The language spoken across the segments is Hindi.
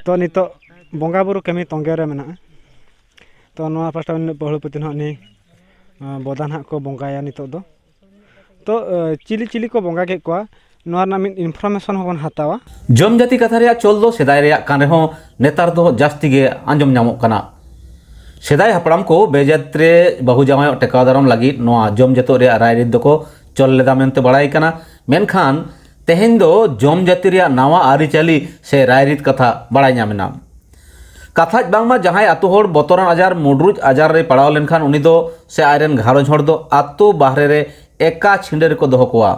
तो नितो बंगा बुरु कमी तोंगे रे मेना तो नवा पास्टा बहुपति नि बदा ना को बंगाया नितो दो तो चिली चिली को बंगा के को नवा ना मिन इनफॉरमेशन होबन हतावा जम जाति कथा रे चोल दो सेदाय रे कान रे हो नेतार दो जास्ती गे आंजम नामोक कना सेदाय हपड़ाम को बेजात्रे बहु जामाय टेका दाराम लगी नवा जम जतो रे रायरित दको चल लेदा मेनते बड़ाई कना मेनखान तेहेन दो जम जाति रे नवा आरिचाली से रायरित कथा बड़ाई नामेना कथा बांगमा जहां आतु होड़ बतरान आजार मुडरुज आजार रे पड़ाव लेनखान उनी दो से आयरन घारोज होड़ दो आतु बाहरे रे एका छिंडे रे को दोहो कोआ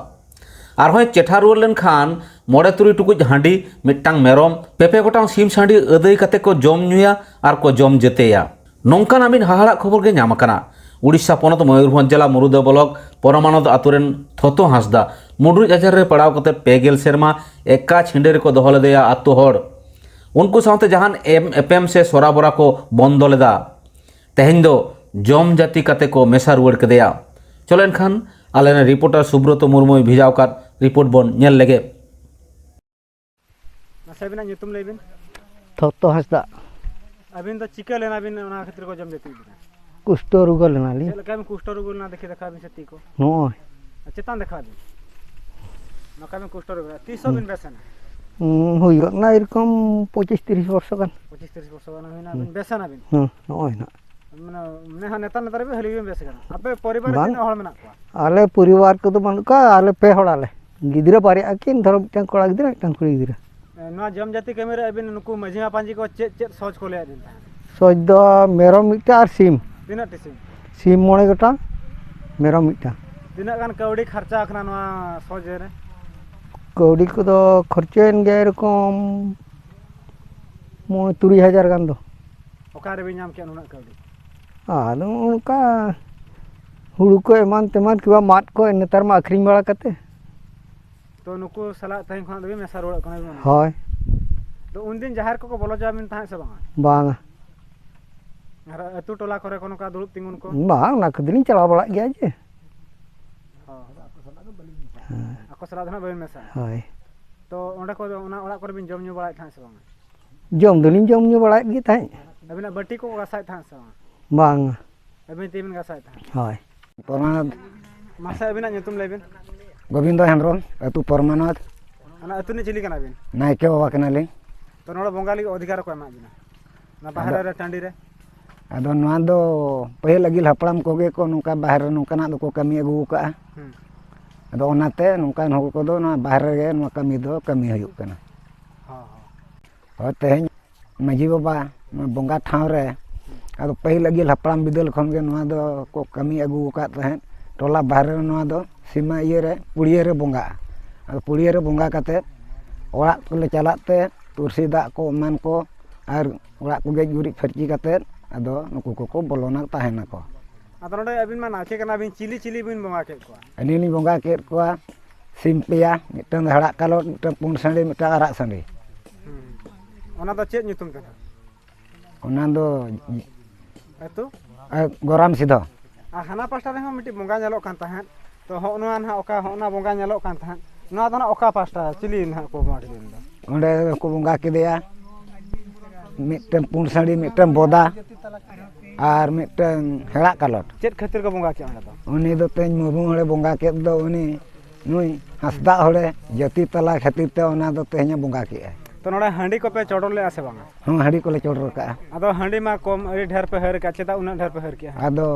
आर होय चेठा रुवर लेनखान मोड़े तुरी टुकुज हांडी मिट्टांग मेरम पेपे गोटांग सिम सांडी अदई कते को जम नुया आर को जम जेतेया नोंकान आमिन हाहाड़ा खबर गे नाम आकाना उड़ीसा पनत मयूरभंज जिला मुरुदा ब्लॉक परमानद आतुरेन थतो हांसदा मुडरुज आजार रे पड़ाव कते पेगेल सेरमा एका छिंडे रे को दोहो लेदेया आतु होड़ उनको साथ जहान एपएम से सोराबोरा को बंद लेदा तेहेन दो जम जाति कते को मेसा रुआड़ कदेया चलो एनखान आलेन रिपोर्टर सुब्रत मुर्मू भिजाव का रिपोर्ट बन नेल लेगे नासेबिना nyutum लेबिन थतो हासदा अबिन तो चिका लेना बिन ओना खातिर को जम जाति बिना कुष्ठ रोग लेना ली लका में कुष्ठ रोग ना देखि देखा बिन सती को नो चेतान देखा बिन नका में कुष्ठ रोग 300 बिन बेसन हुई ना एरकम 25-30 वर्ष गान 25-30 वर्ष गान होइना बिन बेसन बिन नोय ना माने हा नेता नेता रे हली बिन बेस गान आपे परिवार दिन हळ मेना को आले परिवार को तो मन का आले पे हड़ाले गिदरा पारे आकिन धरम टांग कोड़ा गिदरा टांग कुड़ी गिदरा ना जम जाति कैमरे अबिन नुकु मझिया पांजी को चेत सोच को ले दिन सोच दो मेरो मिटा और सिम तिना टिसिम सिम मोणे गोटा मेरो मिटा तिना गान कौड़ी खर्चा अखना नवा सोच रे कौड़ी को तो खर्चेन गे एरकम 30,000 गान दो ओकारे बि नाम के नुना कौड़ी आदो उनका हुड़ू को एमान तेमान किवा माट को नेतार मा अखरिंग बड़ा कते तो नुकु सला तहिं खान दबे मेसा रोड कने होय तो उन दिन जहार को बोलो जामिन ताहे से बांगा बांगा अर अतु टोला करे कोनो का दुरुप तिंगुन को बांग ना कदिन चला बड़ा गया जे ako sala dhana bayin mesa होय तो ओंडे को ओना ओड़ा करे बिन जम न्यू बड़ाय थां से बांगा जम दोलिन जम न्यू बड़ा गे थाय अबिना बट्टी को गसाय थां से बांगा अबिन तीबिन गसाय थां होय परमानद मासे अबिना nyutum लेबिन गोविंद हेम्ब्रम अतु परमानद ana अतु ने चिली कना बिन नायके बाबा कनाले तो नोड़ा बंगाली अधिकार को एमा बिना ना बाहर रे टांडी रे आदो नवा दो पहले लगिल हपड़ाम कोगे को नुका बाहर नुकाना दो को कमी अगु का आदो ओनाते नुकान हो को दो ना बाहर गे नुका कमी दो कमी हुयुक कना हां हां तेहें माजी बाबा बंगा ठाव रे आदो पहले लगिल हपड़ाम बिदल खन गे नवा दो को कमी अगु का तहे टोला बाहर नवा दो सीमा ये रे पुड़िया रे बंगा आदो पुड़िया रे बंगा काते ओड़ा कोले चलाते तुरसी दा को मान को आर ओड़ा को गेज गुरी फरची काते आदो नुकु को बोलोना ताहेना को आदो नोडे अबिन मा नाचे कना बिन चिली चिली बिन बंगा के को अनी नि बंगा के को सिम्पिया मिटन हड़ा कालो मिटन पुन संडी मिटन आरा संडी ओना दो चेत nyutum तना ओना दो अतु गोराम सिधो आ हाना पास्टा रे मिटी बंगा नेलो कान ताहन तो होना ना ओका होना बंगा नेलो कान ताहन नोआ दो ना ओका पास्टा चिली ना को माटी दिन दो ओंडे को बंगा के दिया मिटन पुन sundry mitten Boda are mitten हेड़ा कालोट चेत खातिर को बंगा के ओना दो उनी दो तेज मुरमू हड़े बंगा के दो उनी नुई हसदा हड़े जति तला खातिर ते ओना दो तेज बंगा के तो नोडे हांडी को पे चोडर ले आसे बांगा हां हड़ी को ले चोडर का आदो हांडी मा कम अड़ी ढेर पे हर का चेता उना ढेर पे हर के आदो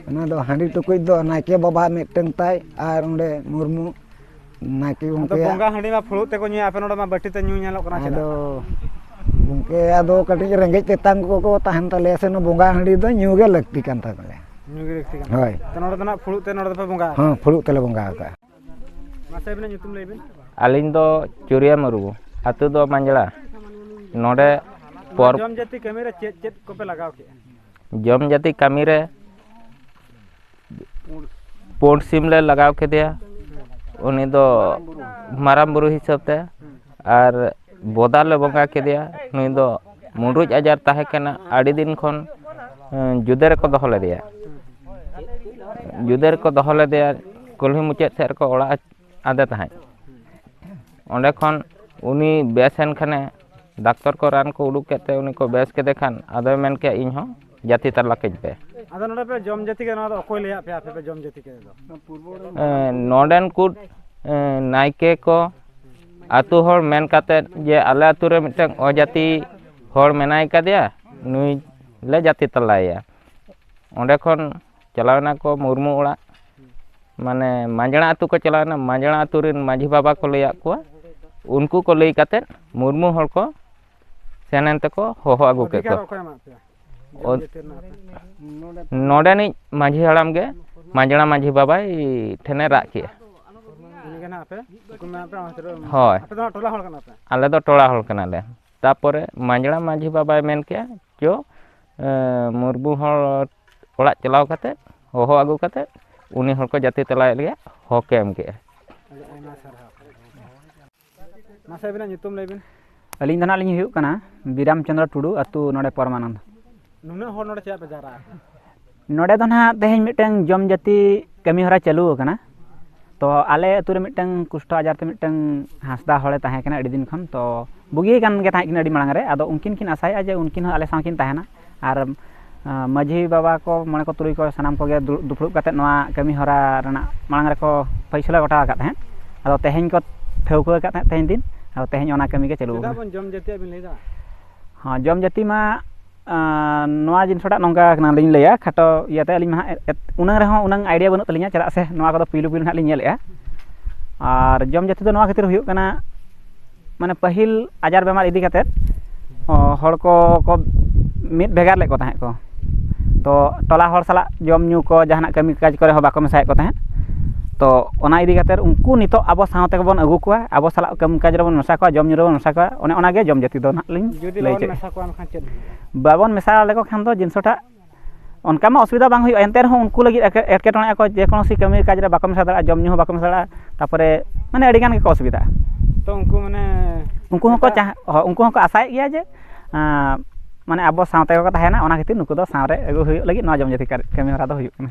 ओना दो हड़ी टुकुज दो नाके बाबा मिटन ताई आर उंडे मुरमू नाके तो उनके बंगा हांडी मा फुळु ते को न्यू आपे नोडे मा बट्टी ते न्यू नेलो कना चेदा आदो उनके आदो कटी रेंगेज तेतांग को ताहन तले से न बंगा हड़ी दो न्यू गे लगती कान ताले न्यू गे देखती कान होय तो नोडे दना फुळु ते नोडे पे बंगा हां फुळु तले बंगा का मासे बिना nyutum लेबिन आलिन दो चुरिया मरुगु आतु दो मांजला नोडे पर जम जाति कैमरे चेत चेत को पे लगाव के जम जाति कामी रे पोंड सिम ले लगाव के दिया उनी दो माराम बुरु हिसाब ते और बोदा ले बंगा के दिया नुई दो मुंडरुज आजार ताहे कना आड़ी दिन खन जुदेर को दहले दिया जुदेर को दहले दिया कुल्ही मुचाद सेर को ओड़ा आदे ताहे ओंडे खन उनी बेसन खाने ᱰᱟᱠᱛᱚᱨ ᱠᱚ ᱨᱟᱱ ᱠᱚ ᱩᱰᱩᱠ ᱠᱮᱫ ᱛᱮ ᱩᱱᱤ ᱠᱚ ᱵᱮᱥ ᱠᱮᱫᱮ ᱠᱷᱟᱱ ᱟᱫᱚᱭ ᱢᱮᱱ ᱠᱮᱜᱼᱟ ᱤᱧ ᱦᱚᱸ ᱡᱟᱹᱛᱤ ᱛᱟᱞᱟ ᱠᱟᱹᱧ ᱯᱮ᱾ ᱟᱫᱚ ᱱᱚᱰᱮ ᱯᱮ ᱡᱚᱢ ᱡᱟᱹᱛᱤ ᱠᱮᱫᱟ, ᱱᱚᱣᱟ ᱫᱚ ᱚᱠᱚᱭ ᱞᱟᱹᱭᱟᱫ ᱯᱮᱭᱟ ᱟᱯᱮ ᱯᱮ ᱡᱚᱢ ᱡᱟᱹᱛᱤ ᱠᱮᱫᱟ ᱫᱚ? ᱱᱚᱰᱮᱱ ᱠᱚ ᱱᱟᱭᱠᱮ ᱠᱚ ᱟᱛᱳ ᱦᱚᱲ ᱢᱮᱱ ᱠᱟᱛᱮᱫ ᱡᱮ ᱟᱞᱮ ᱟᱛᱳ ᱨᱮ ᱢᱤᱫᱴᱟᱝ ᱚᱡᱟᱛᱤ ᱦᱚᱲ ᱢᱮᱱᱟᱭ ᱠᱟᱫᱮᱭᱟ, ᱱᱩᱭ ᱞᱮ ᱡᱟᱹᱛᱤ ᱛᱟᱞᱟᱭᱮᱭᱟ᱾ ᱚᱸᱰᱮ ᱠᱷᱚᱱ ᱪᱟᱞᱟᱣᱮᱱᱟ ᱠᱚ ᱢᱩᱨᱢᱩ ᱚᱲᱟᱜ, ᱢᱟᱱᱮ ᱢᱟᱸᱡᱽᱲᱟ ᱟᱛᱳ ᱠᱚ ᱪᱟᱞᱟᱣᱮᱱᱟ, ᱢᱟᱸᱡᱽᱲᱟ ᱟᱛᱳ ᱨᱮᱱ ᱢᱟᱺᱡᱷᱤ ᱵᱟᱵᱟ ᱠᱚ ᱞᱟᱹᱭᱟᱫ ᱠᱚᱣᱟ, ᱩᱱᱠᱩ ᱠᱚ ᱞᱟᱹᱭ ᱠᱟᱛᱮᱫ ᱢᱩᱨᱢᱩ ᱦᱚᱲ ᱠᱚ ᱥᱮᱱ ᱮᱱ ᱛᱮᱠᱚ ᱦᱚᱦᱚ ᱟᱹᱜᱩ ᱠᱮᱫ ᱚᱫᱷᱤᱠᱟᱨ ᱠᱚᱣᱟ᱾ ᱚᱠᱚᱭ ᱮᱢᱟᱜ ᱯᱮᱭᱟ ᱡᱚᱢ ᱡᱟᱹᱛᱤ ᱨᱮᱱᱟᱜ ᱟᱯᱮ? ᱱᱚᱰᱮᱱᱤᱡ ᱢᱟᱺᱡᱷᱤ ᱦᱟᱲᱟᱢ ᱜᱮ ᱢᱟᱸᱡᱽᱲᱟ ᱢᱟᱺᱡᱷᱤ ᱵᱟᱵᱟᱭ ᱴᱷᱮᱱᱮ ᱨᱟᱜ ᱠᱮᱜᱼᱟ᱾ ᱩᱱᱤᱜᱮ ᱱᱟᱦᱟᱜ ᱟᱯᱮ ᱩᱱᱠᱩ ᱢᱮᱱᱟᱜ ᱯᱮ ᱚᱱᱟ ᱠᱷᱟᱹᱛᱤᱨ ᱦᱳᱭ, ᱟᱯᱮ ᱫᱚ ᱦᱟᱸᱜ ᱴᱚᱞᱟ ᱦᱚᱲ ᱠᱟᱱᱟ ᱯᱮ? ᱟᱞᱮ ᱫᱚ ᱴᱚᱲᱟ ᱦᱚᱲ ᱠᱟᱱᱟᱞᱮ᱾ ᱛᱟᱯᱚᱨᱮ ᱢᱟᱸᱡᱽᱲᱟ ᱢᱟᱺᱡᱷᱤ ᱵᱟᱵᱟᱭ ᱢᱮᱱ ᱠᱮᱜᱼᱟ ᱪᱚ ᱢᱩᱨᱢᱩ ᱦᱚᱲ ᱚᱲᱟᱜ ᱪᱟᱞᱟᱣ ᱠᱟᱛᱮᱫ ᱦᱚᱦᱚ ᱟᱹᱜᱩ ᱠᱟᱛᱮᱫ ᱩᱱᱤ ᱦᱚᱲ ᱠᱚ ᱡᱟᱹᱛᱤ ᱛᱟᱞᱟᱭᱮᱫ ᱞᱮᱭᱟ, ᱦᱚᱠᱮ ᱮᱢ ᱠᱮᱜᱼᱟ᱾ ᱟᱹᱰᱤ ᱟᱭᱢᱟ ᱥᱟᱨᱦᱟᱣ᱾ ᱢᱟᱥᱮ ᱟᱹᱵᱤᱱᱟᱜ ᱧᱩᱛᱩᱢ ᱞᱟᱹᱭ ᱵᱤᱱ? ᱟᱹᱞᱤᱧ ᱫᱚ ᱱᱟᱦᱟᱜ ᱞᱤᱧ ᱦᱩᱭᱩᱜ ᱠᱟᱱᱟ ᱵᱤᱨᱟᱢ ᱪᱚᱱᱫᱨᱚ ᱴᱩᱰᱩ, ᱟᱹᱛᱩ ᱱᱚᱰᱮ ᱯᱚᱨᱢᱟᱱᱚᱱᱫᱚ᱾ ᱱᱩᱱᱟᱹᱜ ᱦᱚᱲ ᱱᱚᱰᱮ ᱪᱮᱫᱟᱜ ᱯᱮ ᱡᱟᱣᱨᱟ ᱟᱠᱟᱱᱟ? ᱱᱚᱰᱮ ᱫᱚ ᱱᱟᱦᱟᱜ ᱛᱮᱦᱮᱧ ᱢᱤᱫᱴᱟᱝ ᱡᱚᱢ ᱡᱟᱹᱛᱤ ᱠᱟᱹᱢᱤ ᱦᱚᱨᱟ ᱪᱟᱹᱞᱩ ᱟᱠᱟᱱᱟ᱾ ᱛᱚ ᱟᱞᱮ ᱟᱹᱛᱩ ᱨᱮ ᱢᱤᱫᱴᱟᱝ ᱠᱩᱥᱴᱚ ᱟᱡᱟᱨ ᱛᱮ ᱢᱤᱫᱴᱟᱝ ᱦᱟᱸᱥᱫᱟ ᱦᱚᱲᱮ ᱛᱟᱦᱮᱸ ᱠᱟᱱᱟ ᱟᱹᱰᱤ ᱫᱤᱱ ᱠᱷᱚᱱ᱾ ᱛᱚ ᱵᱩᱜᱤ ᱠᱟᱱ ᱜᱮ ᱛᱟᱦᱮᱸ ᱠᱤᱱ ᱟᱹᱰᱤ ᱢᱟᱲᱟᱝ ᱨᱮ, ᱟᱫᱚ ᱩᱱᱠᱤᱱ ᱠᱤᱱ ᱟᱥᱟᱭᱮᱜᱼᱟ ᱡᱮ ᱩᱱᱠᱤᱱ ᱦᱚᱸ ᱟᱞᱮ ᱥᱟᱶ ᱠᱤᱱ ᱛᱟᱦᱮᱱᱟ, ᱟᱨ ᱢᱟᱺᱡᱷᱤ ᱵᱟᱵᱟ ᱠᱚ ᱢᱚᱬᱮ ᱠᱚ ᱛᱩᱨᱩᱭ ᱠᱚ ᱥᱟᱱᱟᱢ ᱠᱚᱜᱮ ᱫᱩᱯᱲᱩᱵ ᱠᱟᱛᱮᱫ ᱱᱚᱣᱟ ᱠᱟᱹᱢᱤ ᱦᱚᱨᱟ ᱨᱮᱱᱟᱜ ᱢᱟᱲᱟᱝ ᱨᱮᱠᱚ ᱯᱷᱟᱭᱥᱟᱞᱟ ᱜᱚᱴᱟ ᱟᱠᱟᱫ ᱛᱟᱦᱮᱸᱫ᱾ ᱟᱫᱚ ᱛᱮᱦᱮᱧ ᱠᱚ ᱴᱷᱟᱹᱣᱠᱟᱹ ᱟᱠᱟᱫ ᱛᱟᱦᱮᱸᱫ ᱛᱮᱦᱮᱧ ᱫᱤᱱ, ᱟᱫᱚ ᱛᱮᱦᱮᱧ ᱚᱱᱟ ᱠᱟᱹᱢᱤ ᱜᱮ ᱪᱟᱹᱞᱩ ᱪᱮᱫᱟᱜ ᱟᱠᱟᱱᱟ᱾ ᱵᱚᱱ ᱡᱚᱢ ᱡᱟᱹᱛᱤᱭᱟ ᱵᱤᱱ ᱞᱟᱹᱭᱫᱟ? ᱦᱚᱸ, ᱡᱚᱢ ᱡᱟᱹᱛᱤ ᱢᱟ ᱱᱚᱣᱟ ᱡᱤᱱᱤᱥᱴᱟᱜ ᱱᱚᱝᱠᱟ ᱠᱟᱱᱟᱞᱤᱧ ᱞᱟᱹᱭᱟ ᱠᱷᱟᱴᱚ ᱤᱭᱟᱹᱛᱮ, ᱟᱹᱞᱤᱧ ᱢᱟ ᱦᱟᱸᱜ ᱩᱱᱟᱹᱝ ᱨᱮᱦᱚᱸ ᱩᱱᱟᱹᱝ ᱟᱭᱰᱤᱭᱟ ᱵᱟᱹᱱᱩᱜ ᱛᱟᱹᱞᱤᱧᱟ, ᱪᱮᱫᱟᱜ ᱥᱮ ᱱᱚᱣᱟ ᱠᱚᱫᱚ ᱯᱩᱭᱞᱩ ᱯᱩᱭᱞᱩ ᱦᱟᱸᱜ ᱞᱤᱧ ᱧᱮᱞᱮᱜᱼᱟ᱾ ᱟᱨ ᱡᱚᱢ ᱡᱟᱹᱛᱤ ᱫᱚ ᱱᱚᱣᱟ ᱠᱷᱟᱹᱛᱤᱨ ᱦᱩᱭᱩᱜ ᱠᱟᱱᱟ, ᱢᱟᱱᱮ ᱯᱟᱹᱦᱤᱞ ᱟᱡᱟᱨ ᱵᱮᱢᱟᱨ ᱤᱫᱤ ᱠᱟᱛᱮᱫ ᱦᱚᱲ ᱠᱚ ᱢᱤᱫ ᱵᱷᱮᱜᱟᱨ ᱞᱮᱫ ᱠᱚ ᱛᱟᱦᱮᱸᱫ ᱠᱚ᱾ ᱛᱚ ᱴᱚᱞᱟ ᱦᱚᱲ ᱥᱟᱞᱟᱜ ᱡᱚᱢ ᱧᱩ ko ᱡᱟᱦᱟᱱᱟᱜ ᱠᱟᱹᱢᱤ ᱠᱟᱡᱽ ᱠᱚᱨᱮ ᱦᱚᱸ ᱵᱟᱠᱚ ᱢᱮᱥᱟᱭᱮᱫ ᱠᱚ ᱛᱟᱦᱮᱸᱫ᱾ ᱛᱚ ᱚᱱᱟ ᱤᱫᱤ ᱠᱟᱛᱮᱫ ᱩᱱᱠᱩ ᱱᱤᱛᱚᱜ ᱟᱵᱚ ᱥᱟᱶ ᱛᱮᱜᱮ ᱵᱚᱱ ᱟᱹᱜᱩ ᱠᱚᱣᱟ, ᱟᱵᱚ ᱥᱟᱞᱟᱜ ᱠᱟᱹᱢᱤ ᱠᱟᱡᱽ ᱨᱮᱵᱚᱱ ᱢᱮᱥᱟ ᱠᱚᱣᱟ, ᱡᱚᱢ ᱧᱩ ᱨᱮᱵᱚᱱ ᱢᱮᱥᱟ ᱠᱚᱣᱟ᱾ ᱚᱱᱮ ᱚᱱᱟᱜᱮ ᱡᱚᱢ ᱡᱟᱹᱛᱤ ᱫᱚ ᱱᱟᱦᱟᱜ ᱞᱤᱧ ᱡᱩᱫᱤ ᱞᱟᱹᱭ ᱵᱟᱵᱚᱱ ᱪᱮᱫ ᱢᱮᱥᱟ ᱠᱚᱣᱟ ᱮᱱᱠᱷᱟᱱ ᱪᱮᱫ ᱦᱩᱭᱩᱜᱼᱟ? ᱵᱟᱵᱚᱱ ᱢᱮᱥᱟ ᱞᱮᱠᱚ ᱠᱷᱟᱱ ᱫᱚ ᱡᱤᱱᱤᱥᱴᱟᱜ ᱚᱱᱠᱟ ᱢᱟ ᱚᱥᱩᱵᱤᱫᱟ ᱵᱟᱝ ᱦᱩᱭᱩᱜᱼᱟ, ᱮᱱᱛᱮ ᱨᱮᱦᱚᱸ ᱩᱱᱠᱩ ᱞᱟᱹᱜᱤᱫ ᱮᱴᱠᱮᱴᱚᱬᱮ ᱟᱠᱚ, ᱡᱮ ᱠᱳᱱᱳᱥᱤ ᱠᱟᱹᱢᱤ ᱠᱟᱡᱽ ᱨᱮ ᱵᱟᱠᱚ ᱢᱮᱥᱟ ᱫᱟᱲᱮᱭᱟᱜᱼᱟ, ᱡᱚᱢ ᱧᱩ ᱦᱚᱸ ᱵᱟᱠᱚ ᱢᱮᱥᱟ ᱫᱟᱲᱮᱭᱟᱜᱼᱟ᱾ ᱛᱟᱨᱯᱚᱨᱮ ᱢᱟᱱᱮ ᱟᱹᱰᱤ ᱜᱟᱱ ᱜᱮᱠᱚ ᱚᱥᱩᱵᱤᱫᱟᱜᱼᱟ᱾ ᱛᱚ ᱩᱱᱠᱩ ᱢᱟᱱᱮ ᱩᱱᱠᱩ ᱦᱚᱸᱠᱚ ᱟᱥᱟᱭᱮᱫ ᱜᱮᱭᱟ ᱡᱮ ᱢᱟᱱᱮ ᱟᱵᱚ ᱥᱟᱶ ᱛᱮᱜᱮ ᱠᱚ ᱛᱟᱦᱮᱱᱟ᱾ ᱚᱱᱟ ᱠᱷᱟᱹᱛᱤᱨ ᱱᱩᱠᱩ ᱫᱚ ᱥᱟᱶᱨᱮ ᱟᱹᱜᱩ ᱦᱩᱭᱩᱜ ᱞᱟᱹᱜᱤᱫ ᱱᱚᱣᱟ ᱡᱚᱢ ᱡᱟᱹᱛᱤ ᱠᱟᱹᱢᱤ ᱦᱚᱨᱟ ᱫᱚ ᱦᱩᱭᱩᱜ ᱠᱟᱱᱟ᱾